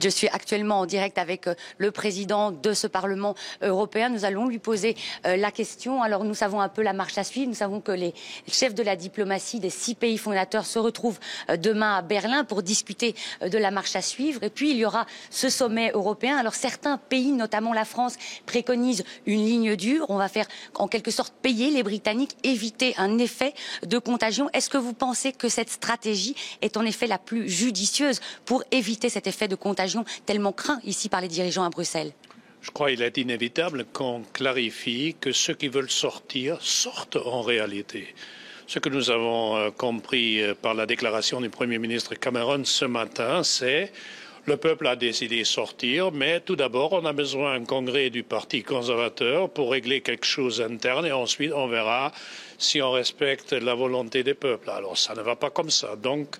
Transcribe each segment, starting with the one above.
Je suis actuellement en direct avec le président de ce Parlement européen. Nous allons lui poser la question. Alors nous savons un peu la marche à suivre. Nous savons que les chefs de la diplomatie des 6 pays fondateurs se retrouvent demain à Berlin pour discuter de la marche à suivre. Et puis il y aura ce sommet européen. Alors certains pays, notamment la France, préconisent une ligne dure. On va faire en quelque sorte payer les Britanniques, éviter un effet de contagion. Est-ce que vous pensez que cette stratégie est en effet la plus judicieuse pour éviter cet effet de contagion tellement craint ici par les dirigeants à Bruxelles? Je crois qu'il est inévitable qu'on clarifie que ceux qui veulent sortir sortent en réalité. Ce que nous avons compris par la déclaration du Premier ministre Cameron ce matin, c'est le peuple a décidé de sortir, mais tout d'abord, on a besoin d'un congrès du Parti conservateur pour régler quelque chose interne et ensuite on verra si on respecte la volonté des peuples. Alors ça ne va pas comme ça. Donc,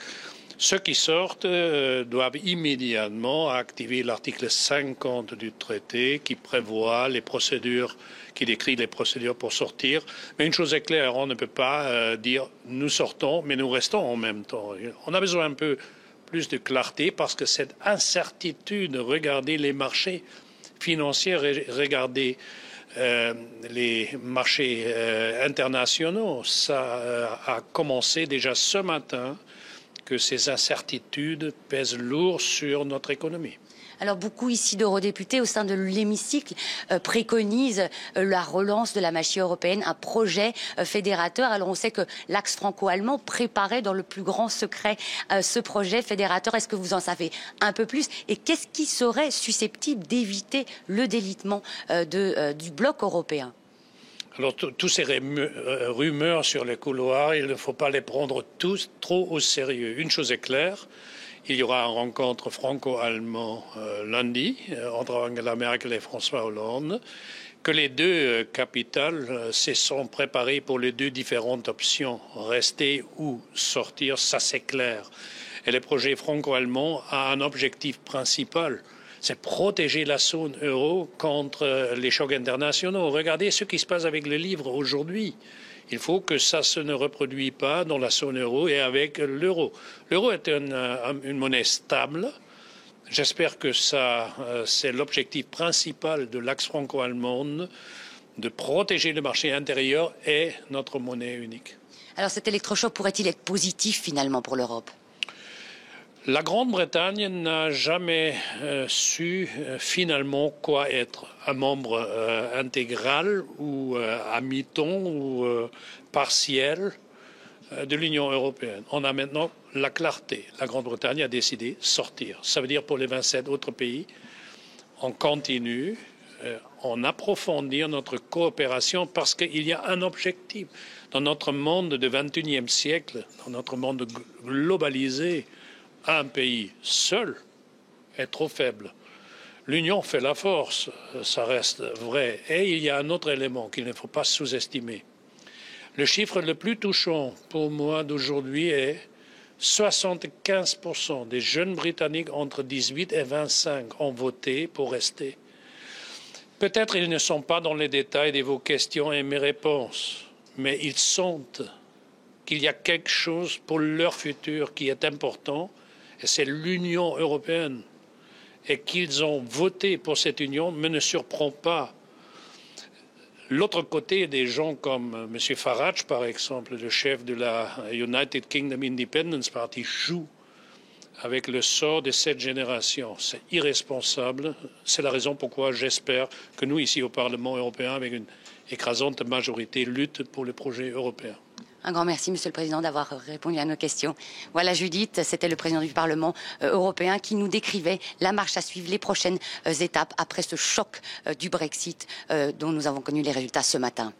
ceux qui sortent doivent immédiatement activer l'article 50 du traité qui prévoit les procédures, qui décrit les procédures pour sortir. Mais une chose est claire, on ne peut pas dire nous sortons, mais nous restons en même temps. On a besoin un peu plus de clarté parce que cette incertitude, regardez les marchés financiers, regardez les marchés internationaux, ça a commencé déjà ce matin que ces incertitudes pèsent lourd sur notre économie. Alors beaucoup ici d'eurodéputés au sein de l'hémicycle préconisent la relance de la machine européenne, un projet fédérateur. Alors on sait que l'axe franco-allemand préparait dans le plus grand secret ce projet fédérateur. Est-ce que vous en savez un peu plus? Et qu'est-ce qui serait susceptible d'éviter le délitement du bloc européen? Alors, toutes ces rumeurs sur les couloirs, il ne faut pas les prendre tous trop au sérieux. Une chose est claire, il y aura une rencontre franco-allemande lundi entre Angela Merkel et François Hollande, que les deux capitales se sont préparées pour les deux différentes options, rester ou sortir, ça c'est clair. Et le projet franco-allemand a un objectif principal, c'est protéger la zone euro contre les chocs internationaux. Regardez ce qui se passe avec le livre aujourd'hui. Il faut que ça se ne reproduise pas dans la zone euro et avec l'euro. L'euro est une monnaie stable. J'espère que ça, c'est l'objectif principal de l'axe franco-allemande, de protéger le marché intérieur et notre monnaie unique. Alors cet électrochoc pourrait-il être positif finalement pour l'Europe? La Grande-Bretagne n'a jamais su finalement quoi être un membre intégral ou à mi-temps ou partiel de l'Union européenne. On a maintenant la clarté. La Grande-Bretagne a décidé de sortir. Ça veut dire pour les 27 autres pays, on continue, on approfondir notre coopération parce qu'il y a un objectif. Dans notre monde du XXIe siècle, dans notre monde globalisé, un pays seul est trop faible. L'union fait la force, ça reste vrai. Et il y a un autre élément qu'il ne faut pas sous-estimer. Le chiffre le plus touchant pour moi d'aujourd'hui est 75% des jeunes Britanniques entre 18 et 25 ont voté pour rester. Peut-être ils ne sont pas dans les détails de vos questions et mes réponses, mais ils sentent qu'il y a quelque chose pour leur futur qui est important. Et c'est l'Union européenne. Et qu'ils ont voté pour cette union me ne surprend pas. L'autre côté, des gens comme M. Farage, par exemple, le chef de la United Kingdom Independence Party, joue avec le sort de cette génération. C'est irresponsable. C'est la raison pourquoi j'espère que nous, ici au Parlement européen, avec une écrasante majorité, luttons pour le projet européen. Un grand merci, Monsieur le Président, d'avoir répondu à nos questions. Voilà, Judith, c'était le président du Parlement européen qui nous décrivait la marche à suivre, les prochaines étapes après ce choc du Brexit dont nous avons connu les résultats ce matin.